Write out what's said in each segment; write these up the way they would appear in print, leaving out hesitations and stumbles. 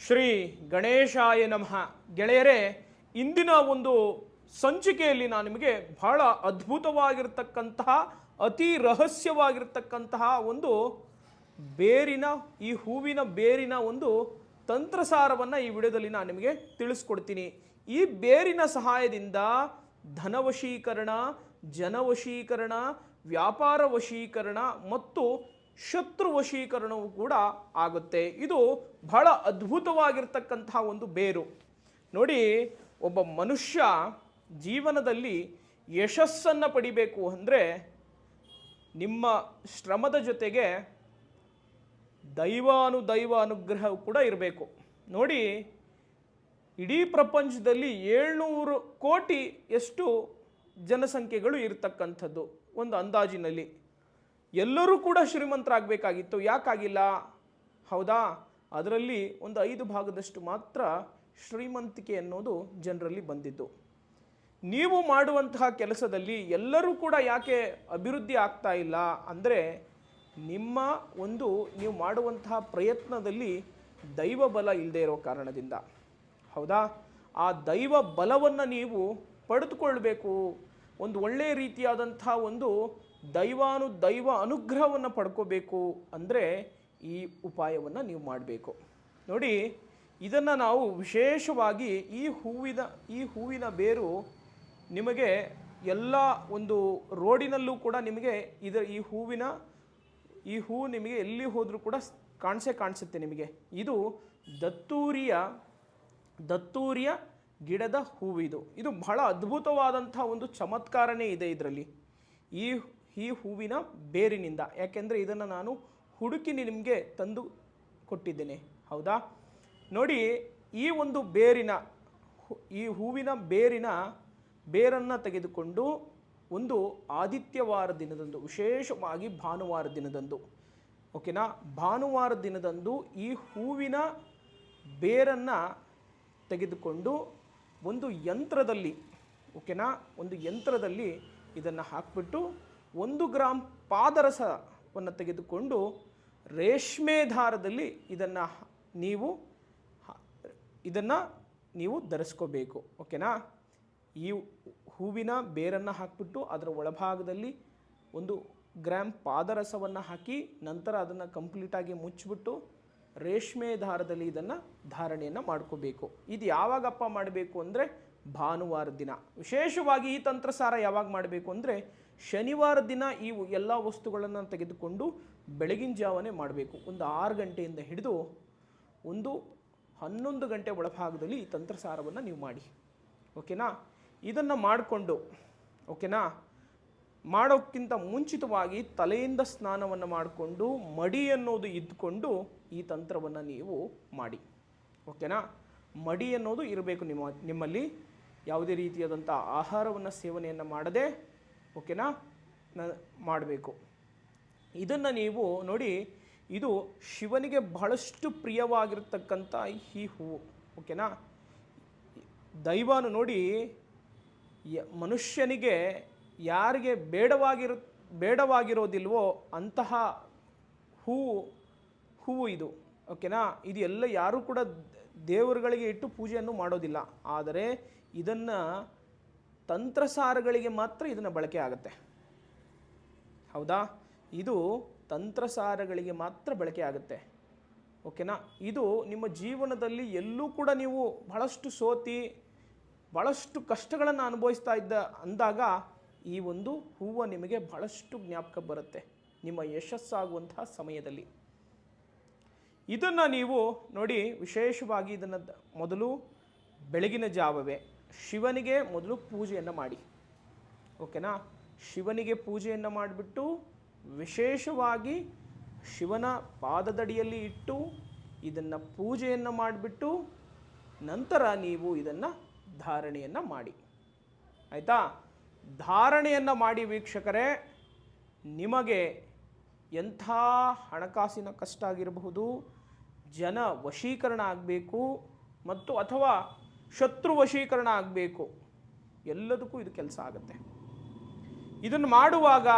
ಶ್ರೀ ಗಣೇಶಾಯ ನಮಃ. ಗೆಳೆಯರೇ, ಇಂದಿನ ಒಂದು ಸಂಚಿಕೆಯಲ್ಲಿ ನಾನು ನಿಮಗೆ ಬಹಳ ಅದ್ಭುತವಾಗಿರ್ತಕ್ಕಂತಹ ಅತಿ ರಹಸ್ಯವಾಗಿರ್ತಕ್ಕಂತಹ ಒಂದು ಬೇರಿನ ಈ ಹೂವಿನ ಬೇರಿನ ಒಂದು ತಂತ್ರಸಾರವನ್ನು ಈ ವಿಡಿಯೋದಲ್ಲಿ ನಾನು ನಿಮಗೆ ತಿಳಿಸ್ಕೊಡ್ತೀನಿ. ಈ ಬೇರಿನ ಸಹಾಯದಿಂದ ಧನವಶೀಕರಣ, ಜನವಶೀಕರಣ, ವ್ಯಾಪಾರ ವಶೀಕರಣ ಮತ್ತು ಶತ್ರು ವಶೀಕರಣವು ಕೂಡ ಆಗುತ್ತೆ. ಇದು ಬಹಳ ಅದ್ಭುತವಾಗಿರ್ತಕ್ಕಂತಹ ಒಂದು ಬೇರು. ನೋಡಿ, ಒಬ್ಬ ಮನುಷ್ಯ ಜೀವನದಲ್ಲಿ ಯಶಸ್ಸನ್ನು ಪಡಿಬೇಕು ಅಂದರೆ ನಿಮ್ಮ ಶ್ರಮದ ಜೊತೆಗೆ ದೈವ ಅನುಗ್ರಹ ಕೂಡ ಇರಬೇಕು. ನೋಡಿ, ಇಡೀ ಪ್ರಪಂಚದಲ್ಲಿ 700 ಕೋಟಿಯಷ್ಟು ಜನಸಂಖ್ಯೆಗಳು ಇರತಕ್ಕಂಥದ್ದು ಒಂದು ಅಂದಾಜಿನಲ್ಲಿ. ಎಲ್ಲರೂ ಕೂಡ ಶ್ರೀಮಂತರಾಗಬೇಕಾಗಿತ್ತು, ಯಾಕಾಗಿಲ್ಲ? ಹೌದಾ? ಅದರಲ್ಲಿ ಒಂದು 5 ಭಾಗದಷ್ಟು ಮಾತ್ರ ಶ್ರೀಮಂತಿಕೆ ಅನ್ನೋದು ಜನರಲ್ಲಿ ಬಂದಿದ್ದು. ನೀವು ಮಾಡುವಂತಹ ಕೆಲಸದಲ್ಲಿ ಎಲ್ಲರೂ ಕೂಡ ಯಾಕೆ ಅಭಿವೃದ್ಧಿ ಆಗ್ತಾ ಇಲ್ಲ ಅಂದರೆ ನಿಮ್ಮ ಒಂದು ನೀವು ಮಾಡುವಂತಹ ಪ್ರಯತ್ನದಲ್ಲಿ ದೈವ ಬಲ ಇಲ್ಲದೆ ಇರೋ ಕಾರಣದಿಂದ. ಹೌದಾ? ಆ ದೈವ ಬಲವನ್ನು ನೀವು ಪಡೆದುಕೊಳ್ಬೇಕು. ಒಂದು ಒಳ್ಳೆಯ ರೀತಿಯಾದಂಥ ಒಂದು ದೈವ ಅನುಗ್ರಹವನ್ನು ಪಡ್ಕೋಬೇಕು ಅಂದರೆ ಈ ಉಪಾಯವನ್ನು ನೀವು ಮಾಡಬೇಕು. ನೋಡಿ, ಇದನ್ನು ನಾವು ವಿಶೇಷವಾಗಿ ಈ ಹೂವಿನ ಬೇರು ನಿಮಗೆ ಎಲ್ಲ ಒಂದು ರೋಡಿನಲ್ಲೂ ಕೂಡ ನಿಮಗೆ ಈ ಹೂವು ನಿಮಗೆ ಎಲ್ಲಿ ಹೋದರೂ ಕೂಡ ಕಾಣಿಸುತ್ತೆ ನಿಮಗೆ. ಇದು ದತ್ತೂರಿಯ ಗಿಡದ ಹೂವಿದು. ಇದು ಬಹಳ ಅದ್ಭುತವಾದಂಥ ಒಂದು ಚಮತ್ಕಾರನೇ ಇದೆ ಇದರಲ್ಲಿ, ಈ ಹೂವಿನ ಬೇರಿನಿಂದ. ಯಾಕೆಂದರೆ ಇದನ್ನು ನಾನು ಹುಡುಕಿ ನಿಮಗೆ ತಂದು ಕೊಟ್ಟಿದ್ದೇನೆ. ಹೌದಾ? ನೋಡಿ, ಈ ಒಂದು ಈ ಹೂವಿನ ಬೇರನ್ನು ತೆಗೆದುಕೊಂಡು ಒಂದು ಆದಿತ್ಯವಾರ ದಿನದಂದು, ವಿಶೇಷವಾಗಿ ಭಾನುವಾರ ದಿನದಂದು, ಓಕೆನಾ, ಭಾನುವಾರ ದಿನದಂದು ಈ ಹೂವಿನ ಬೇರನ್ನು ತೆಗೆದುಕೊಂಡು ಒಂದು ಯಂತ್ರದಲ್ಲಿ, ಓಕೆನಾ, ಒಂದು ಯಂತ್ರದಲ್ಲಿ ಇದನ್ನು ಹಾಕಿಬಿಟ್ಟು 1 ಗ್ರಾಮ್ ಪಾದರಸವನ್ನು ತೆಗೆದುಕೊಂಡು ರೇಷ್ಮೆ ದಾರದಲ್ಲಿ ಇದನ್ನು ನೀವು ಧರಿಸ್ಕೋಬೇಕು. ಓಕೆನಾ? ಈ ಹೂವಿನ ಬೇರನ್ನು ಹಾಕಿಬಿಟ್ಟು ಅದರ ಒಳಭಾಗದಲ್ಲಿ 1 ಗ್ರಾಮ್ ಪಾದರಸವನ್ನು ಹಾಕಿ ನಂತರ ಅದನ್ನು ಕಂಪ್ಲೀಟಾಗಿ ಮುಚ್ಚಿಬಿಟ್ಟು ರೇಷ್ಮೆ ದಾರದಲ್ಲಿ ಇದನ್ನು ಧಾರಣೆಯನ್ನು ಮಾಡ್ಕೋಬೇಕು. ಇದು ಯಾವಾಗಪ್ಪ ಮಾಡಬೇಕು ಅಂದರೆ ಭಾನುವಾರ ದಿನ. ವಿಶೇಷವಾಗಿ ಈ ತಂತ್ರಸಾರ ಯಾವಾಗ ಮಾಡಬೇಕು ಅಂದರೆ ಶನಿವಾರ ದಿನ ಈ ಎಲ್ಲ ವಸ್ತುಗಳನ್ನು ತೆಗೆದುಕೊಂಡು ಬೆಳಗಿನ ಜಾವನೇ ಮಾಡಬೇಕು. ಒಂದು 6 ಗಂಟೆಯಿಂದ ಹಿಡಿದು ಒಂದು 11 ಗಂಟೆ ಒಳಭಾಗದಲ್ಲಿ ಈ ತಂತ್ರಸಾರವನ್ನು ನೀವು ಮಾಡಿ. ಓಕೆನಾ? ಇದನ್ನು ಮಾಡಿಕೊಂಡು, ಓಕೆನಾ, ಮಾಡೋಕ್ಕಿಂತ ಮುಂಚಿತವಾಗಿ ತಲೆಯಿಂದ ಸ್ನಾನವನ್ನು ಮಾಡಿಕೊಂಡು ಮಡಿ ಅನ್ನೋದು ಇದ್ದುಕೊಂಡು ಈ ತಂತ್ರವನ್ನು ನೀವು ಮಾಡಿ. ಓಕೆನಾ? ಮಡಿ ಅನ್ನೋದು ಇರಬೇಕು ನಿಮ್ಮಲ್ಲಿ. ಯಾವುದೇ ರೀತಿಯಾದಂಥ ಆಹಾರವನ್ನು ಸೇವನೆಯನ್ನು ಮಾಡದೆ, ಓಕೆನಾ, ಮಾಡಬೇಕು. ಇದನ್ನು ನೀವು ನೋಡಿ, ಇದು ಶಿವನಿಗೆ ಬಹಳಷ್ಟು ಪ್ರಿಯವಾಗಿರ್ತಕ್ಕಂಥ ಈ ಹೂವು. ಓಕೆನಾ? ದೈವನು ನೋಡಿ, ಮನುಷ್ಯನಿಗೆ ಯಾರಿಗೆ ಬೇಡವಾಗಿರೋದಿಲ್ವೋ ಅಂತಹ ಹೂವು ಇದು. ಓಕೆನಾ? ಇದು ಎಲ್ಲ ಯಾರೂ ಕೂಡ ದೇವರುಗಳಿಗೆ ಇಟ್ಟು ಪೂಜೆಯನ್ನು ಮಾಡೋದಿಲ್ಲ. ಆದರೆ ಇದನ್ನು ತಂತ್ರಸಾರಗಳಿಗೆ ಮಾತ್ರ ಇದನ್ನು ಬಳಕೆ ಆಗುತ್ತೆ. ಹೌದಾ? ಇದು ತಂತ್ರಸಾರಗಳಿಗೆ ಮಾತ್ರ ಬಳಕೆ ಆಗುತ್ತೆ. ಓಕೆನಾ? ಇದು ನಿಮ್ಮ ಜೀವನದಲ್ಲಿ ಎಲ್ಲೂ ಕೂಡ ನೀವು ಬಹಳಷ್ಟು ಬಹಳಷ್ಟು ಕಷ್ಟಗಳನ್ನು ಅನುಭವಿಸ್ತಾ ಅಂದಾಗ ಈ ಒಂದು ಹೂವು ನಿಮಗೆ ಬಹಳಷ್ಟು ಜ್ಞಾಪಕ ಬರುತ್ತೆ ನಿಮ್ಮ ಯಶಸ್ಸಾಗುವಂತಹ ಸಮಯದಲ್ಲಿ. ಇದನ್ನು ನೀವು ನೋಡಿ, ವಿಶೇಷವಾಗಿ ಇದನ್ನು ಮೊದಲು ಬೆಳಗಿನ ಜಾವವೇ ಶಿವನಿಗೆ ಮೊದಲು ಪೂಜೆಯನ್ನು ಮಾಡಿ. ಓಕೆನಾ? ಶಿವನಿಗೆ ಪೂಜೆಯನ್ನು ಮಾಡಿಬಿಟ್ಟು ವಿಶೇಷವಾಗಿ ಶಿವನ ಪಾದದಡಿಯಲ್ಲಿ ಇಟ್ಟು ಇದನ್ನು ಪೂಜೆಯನ್ನು ಮಾಡಿಬಿಟ್ಟು ನಂತರ ನೀವು ಇದನ್ನು ಧಾರಣೆಯನ್ನು ಮಾಡಿ. ಆಯಿತಾ? ಧಾರಣೆಯನ್ನು ಮಾಡಿ ವೀಕ್ಷಕರೇ, ನಿಮಗೆ ಎಂಥ ಹಣಕಾಸಿನ ಕಷ್ಟ ಆಗಿರಬಹುದು, ಜನ ವಶೀಕರಣ ಆಗಬೇಕು ಮತ್ತು ಅಥವಾ ಶತ್ರು ವಶೀಕರಣ ಆಗಬೇಕು, ಎಲ್ಲದಕ್ಕೂ ಇದು ಕೆಲಸ ಆಗುತ್ತೆ. ಇದನ್ನು ಮಾಡುವಾಗ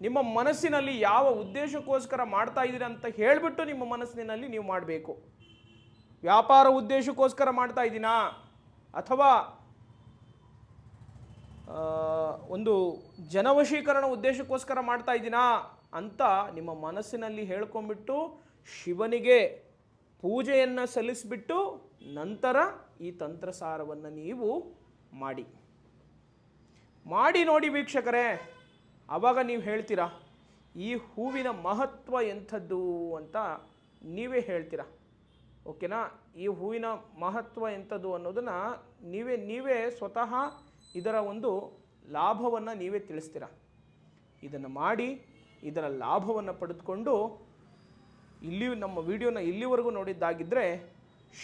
ನಿಮ್ಮ ಮನಸ್ಸಿನಲ್ಲಿ ಯಾವ ಉದ್ದೇಶಕ್ಕೋಸ್ಕರ ಮಾಡ್ತಾ ಇದ್ದೀರಿ ಅಂತ ಹೇಳಿಬಿಟ್ಟು ನಿಮ್ಮ ಮನಸ್ಸಿನಲ್ಲಿ ನೀವು ಮಾಡಬೇಕು. ವ್ಯಾಪಾರ ಉದ್ದೇಶಕ್ಕೋಸ್ಕರ ಮಾಡ್ತಾ ಇದ್ದೀನಾ, ಅಥವಾ ಒಂದು ಜನವಶೀಕರಣ ಉದ್ದೇಶಕ್ಕೋಸ್ಕರ ಮಾಡ್ತಾ ಇದ್ದೀನಾ ಅಂತ ನಿಮ್ಮ ಮನಸ್ಸಿನಲ್ಲಿ ಹೇಳ್ಕೊಂಡ್ಬಿಟ್ಟು ಶಿವನಿಗೆ ಪೂಜೆಯನ್ನು ಸಲ್ಲಿಸಿಬಿಟ್ಟು ನಂತರ ಈ ತಂತ್ರಸಾರವನ್ನು ನೀವು ಮಾಡಿ ನೋಡಿ ವೀಕ್ಷಕರೇ. ಆವಾಗ ನೀವು ಹೇಳ್ತೀರಾ ಈ ಹೂವಿನ ಮಹತ್ವ ಎಂಥದ್ದು ಅಂತ ನೀವೇ ಹೇಳ್ತೀರಾ. ಓಕೆನಾ? ಈ ಹೂವಿನ ಮಹತ್ವ ಎಂಥದ್ದು ಅನ್ನೋದನ್ನು ನೀವೇ ಸ್ವತಃ ಇದರ ಒಂದು ಲಾಭವನ್ನು ನೀವೇ ತಿಳಿಸ್ತೀರ. ಇದನ್ನು ಮಾಡಿ ಇದರ ಲಾಭವನ್ನು ಪಡೆದುಕೊಂಡು ನಮ್ಮ ವಿಡಿಯೋನ ಇಲ್ಲಿವರೆಗೂ ನೋಡಿದ್ದಾಗಿದ್ದರೆ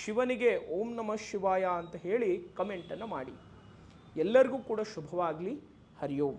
ಶಿವನಿಗೆ ಓಂ ನಮಃ ಶಿವಾಯ ಅಂತ ಹೇಳಿ ಕಮೆಂಟನ್ನು ಮಾಡಿ. ಎಲ್ಲರಿಗೂ ಕೂಡ ಶುಭವಾಗಲಿ. ಹರಿ ಓಂ.